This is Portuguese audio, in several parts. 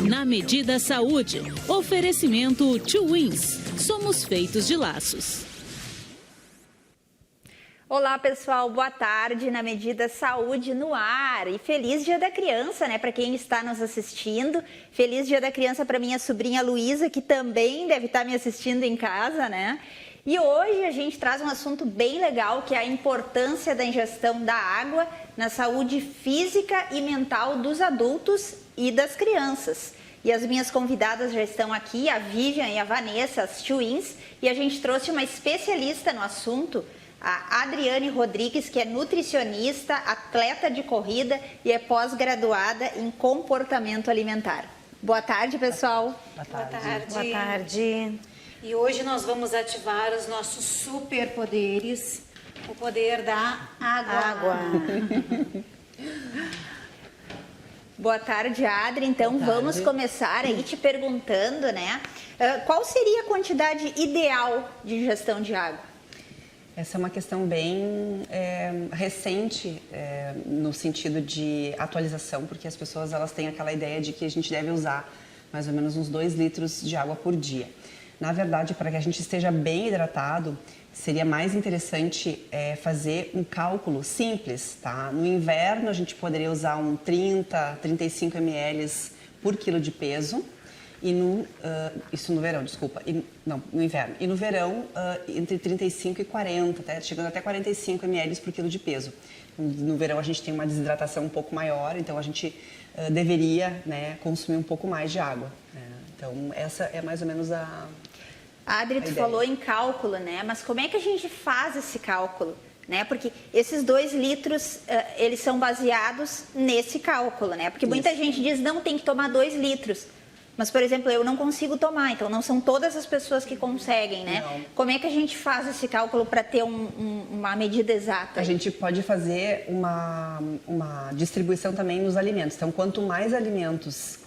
Na Medida Saúde, oferecimento Two Wins. Somos feitos de laços. Olá pessoal, boa tarde na Medida Saúde no ar e feliz Dia da Criança, né, para quem está nos assistindo. Feliz Dia da Criança para minha sobrinha Luísa, que também deve estar me assistindo em casa, né? E hoje a gente traz um assunto bem legal, que é a importância da ingestão da água na saúde física e mental dos adultos e das crianças. E as minhas convidadas já estão aqui, a Vivian e a Vanessa, as twins, e a gente trouxe uma especialista no assunto, a Adriane Rodrigues, que é nutricionista, atleta de corrida e é pós-graduada em comportamento alimentar. Boa tarde, pessoal. Boa tarde. Boa tarde. Boa tarde. E hoje nós vamos ativar os nossos superpoderes, o poder da água. Boa tarde, Adri. Então, vamos começar aí te perguntando, né? Qual seria a quantidade ideal de ingestão de água? Essa é uma questão bem recente no sentido de atualização, porque as pessoas elas têm aquela ideia de que a gente deve usar mais ou menos uns 2 litros de água por dia. Na verdade, para que a gente esteja bem hidratado, seria mais interessante fazer um cálculo simples, tá? No inverno, a gente poderia usar 35 ml por quilo de peso. E isso no verão, desculpa. No inverno. E no verão, entre 35 e 40, chegando até 45 ml por quilo de peso. No verão, a gente tem uma desidratação um pouco maior, então a gente deveria, né, consumir um pouco mais de água. Então, essa é mais ou menos a Adri, tu falou em cálculo, né? Mas como é que a gente faz esse cálculo? Né? Porque esses 2 litros, eles são baseados nesse cálculo, né? Porque muita gente diz, não, tem que tomar 2 litros. Mas, por exemplo, eu não consigo tomar, então não são todas as pessoas que conseguem, né? Não. Como é que a gente faz esse cálculo para ter uma medida exata? A gente pode fazer uma distribuição também nos alimentos. Então, quanto mais alimentos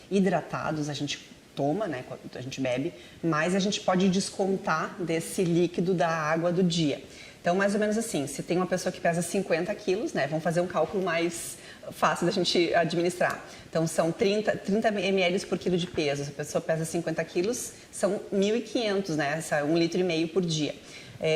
hidratados a gente toma, né, a gente bebe, mais a gente pode descontar desse líquido da água do dia. Então, mais ou menos assim, se tem uma pessoa que pesa 50 quilos, né, vamos fazer um cálculo mais fácil da gente administrar. Então, são 30 ml por quilo de peso. Se a pessoa pesa 50 quilos, são 1.500, né, 1,5 litro por dia.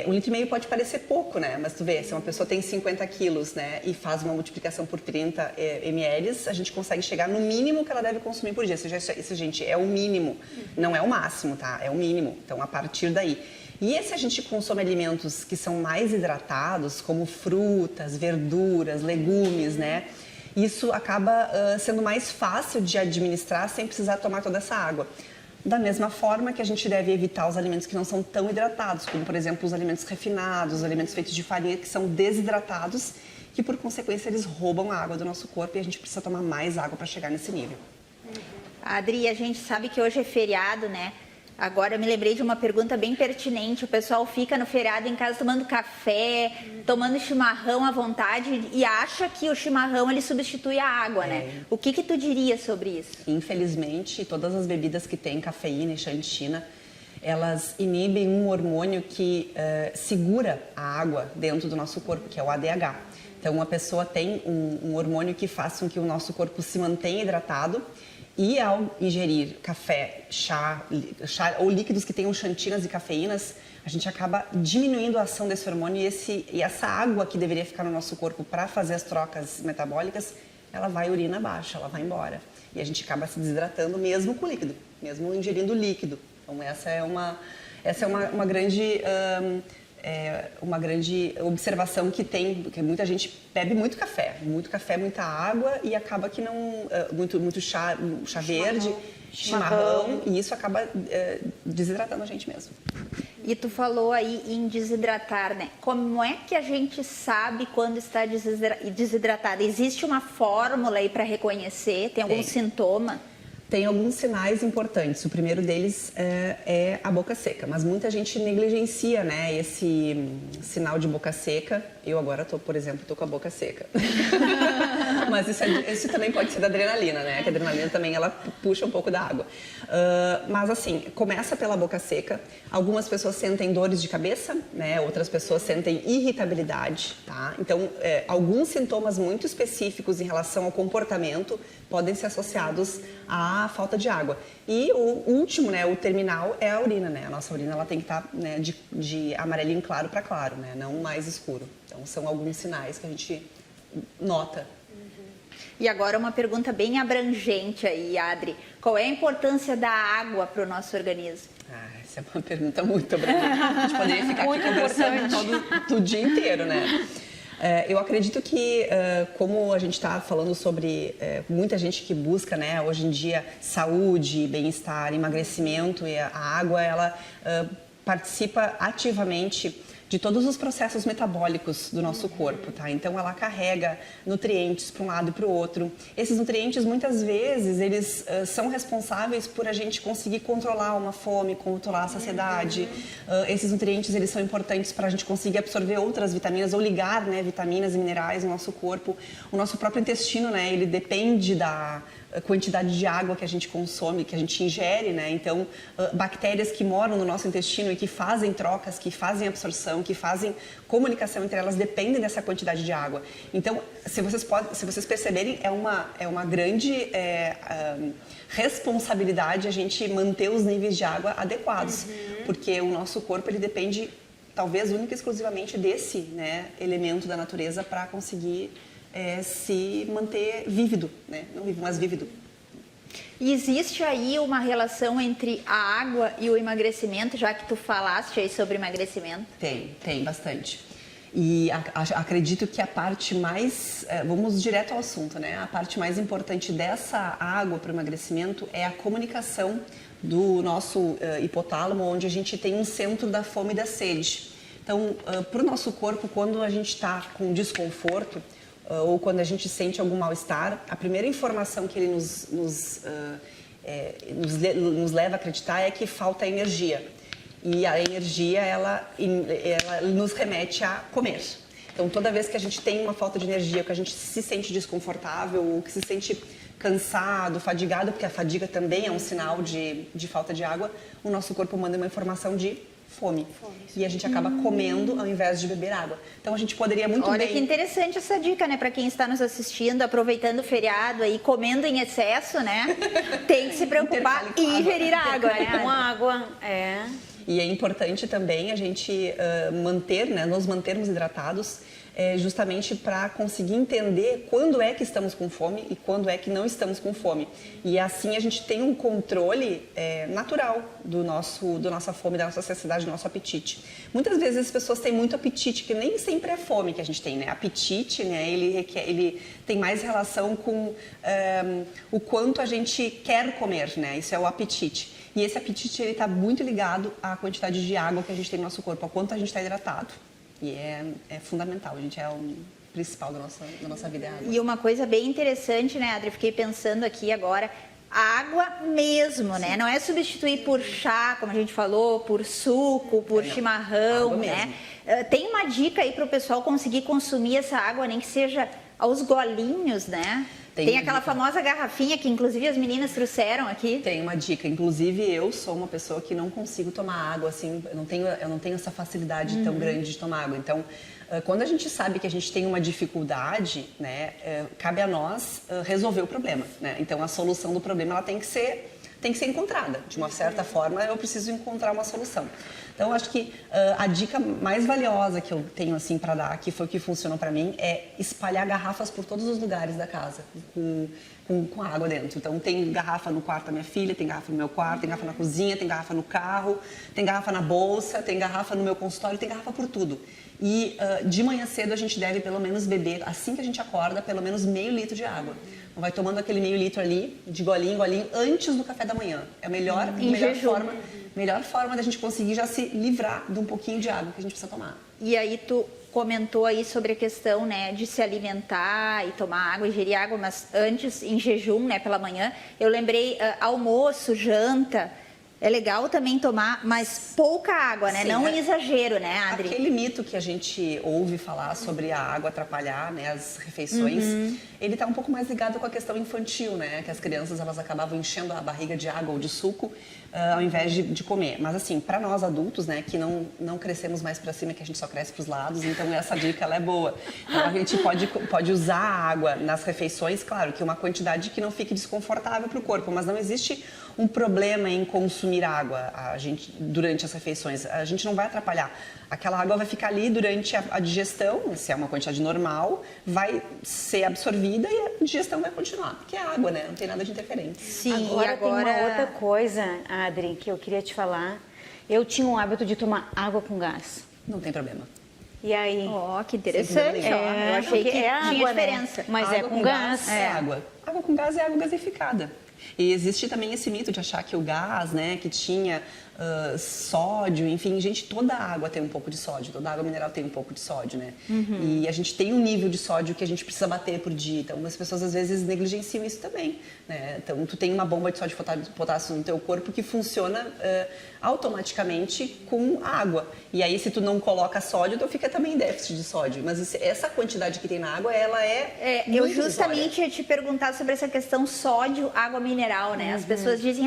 1,5 litro pode parecer pouco, né? Mas tu vê, se uma pessoa tem 50 quilos, né, e faz uma multiplicação por 30 ml, a gente consegue chegar no mínimo que ela deve consumir por dia. Isso, gente, é o mínimo, não é o máximo, tá? É o mínimo. Então, a partir daí. E se a gente consome alimentos que são mais hidratados, como frutas, verduras, legumes, né? Isso acaba sendo mais fácil de administrar sem precisar tomar toda essa água. Da mesma forma que a gente deve evitar os alimentos que não são tão hidratados, como, por exemplo, os alimentos refinados, os alimentos feitos de farinha, que são desidratados, que, por consequência, eles roubam a água do nosso corpo e a gente precisa tomar mais água para chegar nesse nível. Adri, a gente sabe que hoje é feriado, né? Agora eu me lembrei de uma pergunta bem pertinente. O pessoal fica no feriado em casa tomando café, tomando chimarrão à vontade e acha que o chimarrão ele substitui a água, né? O que tu diria sobre isso? Infelizmente, todas as bebidas que têm cafeína e xantina, elas inibem um hormônio que segura a água dentro do nosso corpo, que é o ADH. Então, uma pessoa tem um hormônio que faz com que o nosso corpo se mantenha hidratado. E ao ingerir café, chá ou líquidos que tenham xantinas e cafeínas, a gente acaba diminuindo a ação desse hormônio e essa água que deveria ficar no nosso corpo para fazer as trocas metabólicas, ela vai urina abaixo, ela vai embora. E a gente acaba se desidratando mesmo com líquido, mesmo ingerindo líquido. Então essa é uma grande observação que tem, porque muita gente bebe muito café, muita água e acaba que não muito chá verde, chimarrão, e isso acaba desidratando a gente mesmo. E tu falou aí em desidratar, né? Como é que a gente sabe quando está desidratada? Existe uma fórmula aí para reconhecer? Tem algum sintoma? Tem alguns sinais importantes. O primeiro deles é a boca seca, mas muita gente negligencia, né, esse sinal de boca seca. Eu agora por exemplo, tô com a boca seca. Mas isso também pode ser da adrenalina, né? Que a adrenalina também, ela puxa um pouco da água. Mas assim, começa pela boca seca. Algumas pessoas sentem dores de cabeça, né? Outras pessoas sentem irritabilidade, tá? Então, alguns sintomas muito específicos em relação ao comportamento podem ser associados à falta de água. E o último, né, o terminal, é a urina, né? A nossa urina, ela tem que estar, né, de amarelinho claro para claro, né? Não mais escuro. Então, são alguns sinais que a gente nota. E agora uma pergunta bem abrangente aí, Adri. Qual é a importância da água para o nosso organismo? Essa é uma pergunta muito abrangente. A gente poderia ficar aqui conversando todo o dia inteiro, né? Eu acredito que, como a gente está falando sobre muita gente que busca, né, hoje em dia, saúde, bem-estar, emagrecimento, e a água, ela participa ativamente de todos os processos metabólicos do nosso corpo, tá? Então, ela carrega nutrientes para um lado e para o outro. Esses nutrientes, muitas vezes, eles são responsáveis por a gente conseguir controlar uma fome, controlar a saciedade. Esses nutrientes, eles são importantes para a gente conseguir absorver outras vitaminas ou ligar, né, vitaminas e minerais no nosso corpo. O nosso próprio intestino, né, ele depende da quantidade de água que a gente consome, que a gente ingere, né? Então, bactérias que moram no nosso intestino e que fazem trocas, que fazem absorção, que fazem comunicação entre elas, dependem dessa quantidade de água. Então, se vocês perceberem, é uma grande responsabilidade a gente manter os níveis de água adequados, porque o nosso corpo, ele depende, talvez, única e exclusivamente desse, né, elemento da natureza para conseguir se manter vívido, né? Não vivo, mas vívido. E existe aí uma relação entre a água e o emagrecimento, já que tu falaste aí sobre emagrecimento? Tem bastante. E acredito que a parte mais, vamos direto ao assunto, né? A parte mais importante dessa água para o emagrecimento é a comunicação do nosso hipotálamo, onde a gente tem um centro da fome e da sede. Então, para o nosso corpo, quando a gente está com desconforto, ou quando a gente sente algum mal-estar, a primeira informação que ele nos leva a acreditar é que falta energia. E a energia, ela nos remete a comer. Então, toda vez que a gente tem uma falta de energia, que a gente se sente desconfortável, ou que se sente cansado, fadigado, porque a fadiga também é um sinal de falta de água, o nosso corpo manda uma informação de fome. E a gente acaba comendo ao invés de beber água. Então a gente poderia muito bem... Olha que interessante essa dica, né? Para quem está nos assistindo, aproveitando o feriado aí, comendo em excesso, né? Tem que se preocupar e ingerir água, né? Com água, E é importante também a gente nos mantermos hidratados, justamente para conseguir entender quando é que estamos com fome e quando é que não estamos com fome. E assim a gente tem um controle natural da nossa fome, da nossa saciedade, do nosso apetite. Muitas vezes as pessoas têm muito apetite, que nem sempre é fome que a gente tem, né? Apetite, né? Ele tem mais relação com o quanto a gente quer comer, né? Isso é o apetite. E esse apetite está muito ligado à quantidade de água que a gente tem no nosso corpo, ao quanto a gente está hidratado. E é fundamental, a gente é o principal da nossa vida. É a água. E uma coisa bem interessante, né, Adri? Fiquei pensando aqui agora, a água mesmo, né? Não é substituir por chá, como a gente falou, por suco, por chimarrão, né? Tem uma dica aí para o pessoal conseguir consumir essa água, nem que seja aos golinhos, né? Tem aquela famosa garrafinha que, inclusive, as meninas trouxeram aqui. Tem uma dica. Inclusive, eu sou uma pessoa que não consigo tomar água, assim, eu não tenho essa facilidade tão grande de tomar água. Então, quando a gente sabe que a gente tem uma dificuldade, né, cabe a nós resolver o problema, né? Então, a solução do problema, ela tem que ser encontrada. De uma certa forma, eu preciso encontrar uma solução. Então, acho que a dica mais valiosa que eu tenho assim para dar, que foi o que funcionou para mim, é espalhar garrafas por todos os lugares da casa, com água dentro. Então, tem garrafa no quarto da minha filha, tem garrafa no meu quarto, tem garrafa na cozinha, tem garrafa no carro, tem garrafa na bolsa, tem garrafa no meu consultório, tem garrafa por tudo. E de manhã cedo a gente deve pelo menos beber, assim que a gente acorda, pelo menos meio litro de água. Então, vai tomando aquele meio litro ali, de golinho em golinho, antes do café da manhã. É a melhor forma da gente conseguir já se livrar de um pouquinho de água que a gente precisa tomar. E aí tu comentou aí sobre a questão, né, de se alimentar e tomar água, ingerir água, mas antes em jejum, né, pela manhã. Eu lembrei almoço, janta, É legal também tomar, mas pouca água, né? Sim, Não em exagero, né, Adri? Aquele mito que a gente ouve falar sobre a água atrapalhar, né, as refeições, ele está um pouco mais ligado com a questão infantil, né? Que as crianças elas acabam enchendo a barriga de água ou de suco ao invés de comer. Mas assim, para nós adultos, né, que não crescemos mais para cima, que a gente só cresce para os lados, então essa dica ela é boa. Então a gente pode usar a água nas refeições, claro, que uma quantidade que não fique desconfortável para o corpo, mas não existe um problema em consumir água durante as refeições. A gente não vai atrapalhar. Aquela água vai ficar ali durante a digestão, se é uma quantidade normal, vai ser absorvida e a digestão vai continuar. Porque é água, né? Não tem nada de interferente. Sim, Agora tem uma outra coisa, Adri, que eu queria te falar. Eu tinha um hábito de tomar água com gás. Não tem problema. E aí? Ó, que interessante. Ó. Eu achei que tinha diferença. Né? Mas água é com gás. É água. Água com gás é água gasificada. E existe também esse mito de achar que o gás, né, que tinha sódio, enfim, gente, toda água tem um pouco de sódio, toda água mineral tem um pouco de sódio, né? E a gente tem um nível de sódio que a gente precisa bater por dia, então as pessoas às vezes negligenciam isso também, né? Então tu tem uma bomba de sódio e potássio no teu corpo que funciona automaticamente com água. E aí se tu não coloca sódio, tu fica também em déficit de sódio. Mas essa quantidade que tem na água, ela eu justamente ia te perguntar sobre essa questão sódio, água mineral, né? As pessoas dizem,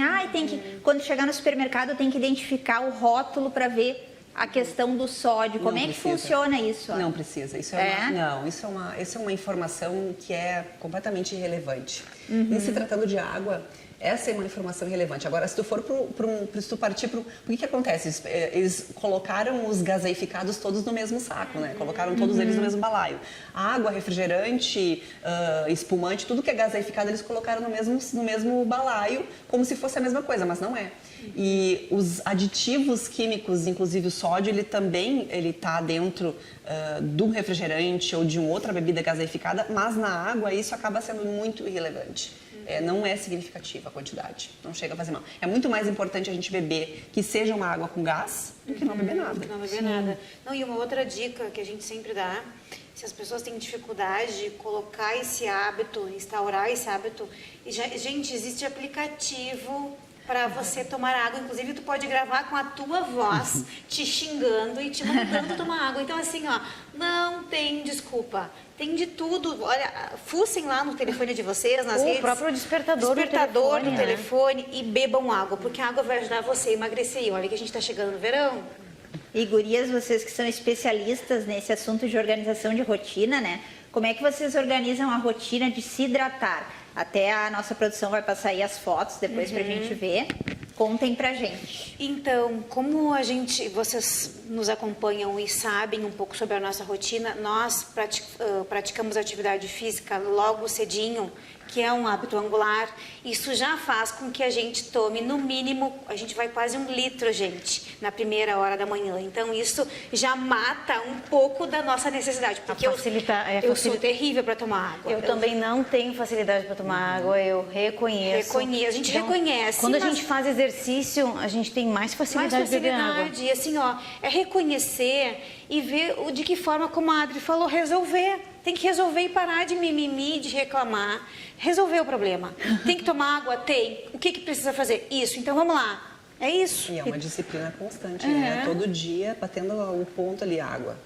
quando chegar no supermercado tem que identificar o rótulo para ver a questão do sódio. Como é que funciona isso? Não precisa. Isso é uma informação que é completamente irrelevante. E se tratando de água, essa é uma informação relevante. Agora, se tu for se tu partir para o que acontece? Eles colocaram os gaseificados todos no mesmo saco, né? Colocaram todos eles no mesmo balaio. Água, refrigerante, espumante, tudo que é gaseificado, eles colocaram no mesmo balaio, como se fosse a mesma coisa, mas não é. E os aditivos químicos, inclusive o sódio, ele está dentro de um refrigerante ou de uma outra bebida gaseificada, mas na água isso acaba sendo muito irrelevante. Não é significativa a quantidade, não chega a fazer mal. É muito mais importante a gente beber que seja uma água com gás do que não beber nada. Não beber nada. Não, e uma outra dica que a gente sempre dá, se as pessoas têm dificuldade de colocar esse hábito, instaurar esse hábito, gente, existe aplicativo para você tomar água, inclusive tu pode gravar com a tua voz te xingando e te mandando tomar água. Então assim, ó, não tem desculpa. Tem de tudo. Olha, fuçem lá no telefone de vocês, nas redes. O próprio despertador do telefone e bebam água, porque a água vai ajudar você a emagrecer. E olha que a gente está chegando no verão. E gurias, vocês que são especialistas nesse assunto de organização de rotina, né? Como é que vocês organizam a rotina de se hidratar? Até a nossa produção vai passar aí as fotos depois pra gente ver. Contem pra gente. Então, como vocês nos acompanham e sabem um pouco sobre a nossa rotina, nós praticamos atividade física logo cedinho, que é um hábito angular. Isso já faz com que a gente tome, no mínimo, a gente vai quase 1 litro, gente, na primeira hora da manhã. Então, isso já mata um pouco da nossa necessidade. Porque eu sou terrível para tomar água. Eu também não tenho facilidade para tomar água, eu reconheço. A gente reconhece. Quando a gente faz exercício, a gente tem mais facilidade de beber água. E assim, ó, é reconhecer e ver de que forma, como a Adri falou, resolver. Tem que resolver e parar de mimimi, de reclamar. Resolver o problema. Tem que tomar água? Tem. O que precisa fazer? Isso. Então, vamos lá. É isso. E é uma disciplina constante, né? Todo dia, batendo o ponto ali, água.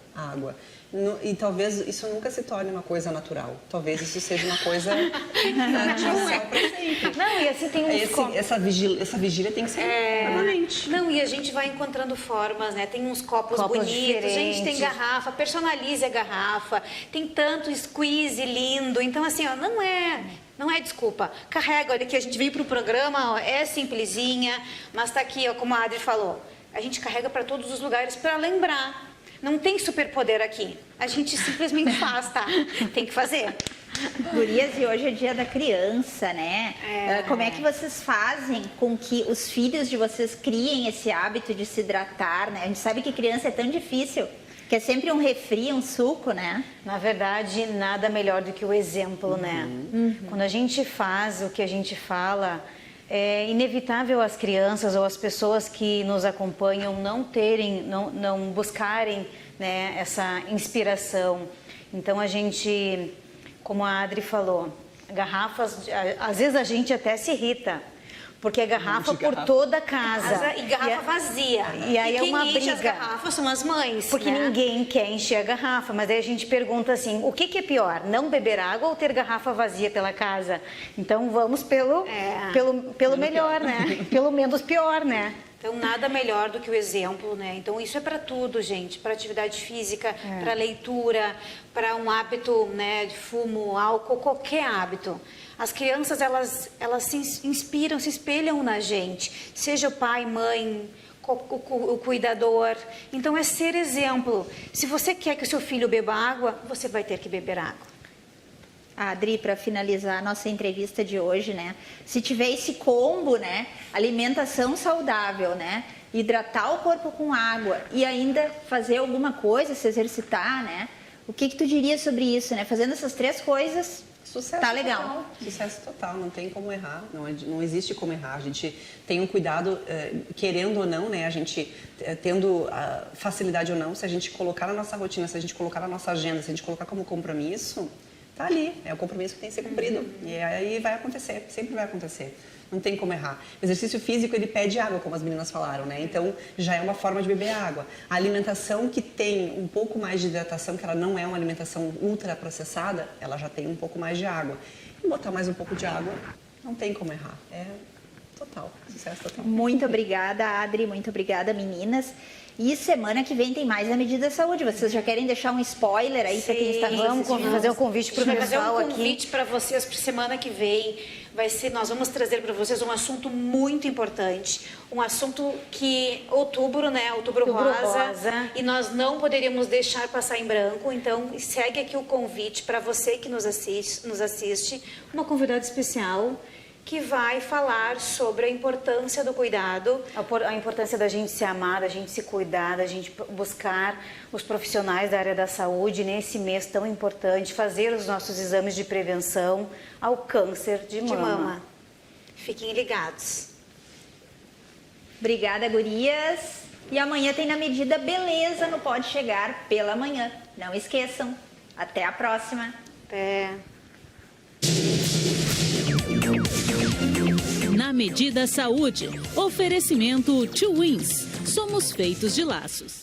E talvez isso nunca se torne uma coisa natural. Talvez isso seja uma coisa artificial para sempre. Não, e assim tem uns essa vigília tem que ser permanente. Não, e a gente vai encontrando formas, né? Tem uns copos bonitos, diferentes. A gente tem garrafa, personalize a garrafa, tem tanto squeeze lindo. Então, assim, ó, não é desculpa. Carrega, olha que a gente veio para o programa, ó, é simplesinha, mas tá aqui, ó, como a Adri falou, a gente carrega para todos os lugares para lembrar. Não tem superpoder aqui. A gente simplesmente faz, tá? Tem que fazer. Gurias, e hoje é dia da criança, né? Como é que vocês fazem com que os filhos de vocês criem esse hábito de se hidratar, né? A gente sabe que criança é tão difícil, que é sempre um refri, um suco, né? Na verdade, nada melhor do que o exemplo, né? Quando a gente faz o que a gente fala, é inevitável as crianças ou as pessoas que nos acompanham não buscarem, né, essa inspiração. Então a gente, como a Adri falou, garrafas, às vezes a gente até se irrita, porque é garrafa Um monte de por garrafa. toda a casa. E garrafa vazia. E aí é quem uma enche as briga. garrafas são as mães. Porque né? ninguém quer encher a garrafa, mas aí a gente pergunta assim, o que é pior, não beber água ou ter garrafa vazia pela casa? Então vamos pelo melhor, né? Pelo menos pior, né? Então, nada melhor do que o exemplo, né? Então, isso é para tudo, gente. Para atividade física, para leitura, para um hábito, né, de fumo, álcool, qualquer hábito. As crianças, elas se inspiram, se espelham na gente. Seja o pai, mãe, o cuidador. Então, é ser exemplo. Se você quer que o seu filho beba água, você vai ter que beber água. Adri, para finalizar a nossa entrevista de hoje, né? Se tiver esse combo, né? Alimentação saudável, né? Hidratar o corpo com água e ainda fazer alguma coisa, se exercitar, né? O que tu diria sobre isso, né? Fazendo essas 3 coisas, Sucesso tá legal. Total, sucesso total, não tem como errar, não existe como errar. A gente tem um cuidado, querendo ou não, né? A gente tendo facilidade ou não, se a gente colocar na nossa rotina, se a gente colocar na nossa agenda, se a gente colocar como compromisso, tá ali, é o compromisso que tem que ser cumprido. E aí vai acontecer, sempre vai acontecer. Não tem como errar. O exercício físico, ele pede água, como as meninas falaram, né? Então, já é uma forma de beber água. A alimentação que tem um pouco mais de hidratação, que ela não é uma alimentação ultraprocessada, ela já tem um pouco mais de água. E botar mais um pouco de água, não tem como errar. É total, sucesso total. Muito obrigada, Adri. Muito obrigada, meninas. E semana que vem tem mais a Medida Saúde. Vocês já querem deixar um spoiler aí para quem está nos Vamos assistindo? fazer um convite para o Vai fazer pessoal um aqui. convite para vocês para semana que vem. Nós vamos trazer para vocês um assunto muito importante, um assunto que outubro, né? Outubro rosa, e nós não poderíamos deixar passar em branco. Então segue aqui o convite para você que nos assiste, uma convidada especial que vai falar sobre a importância do cuidado. A importância da gente se amar, da gente se cuidar, da gente buscar os profissionais da área da saúde nesse mês tão importante, fazer os nossos exames de prevenção ao câncer de mama. Fiquem ligados. Obrigada, gurias. E amanhã tem Na Medida Beleza no Pode Chegar pela manhã. Não esqueçam. Até a próxima. Até. Na Medida Saúde, oferecimento Two Wins. Somos feitos de laços.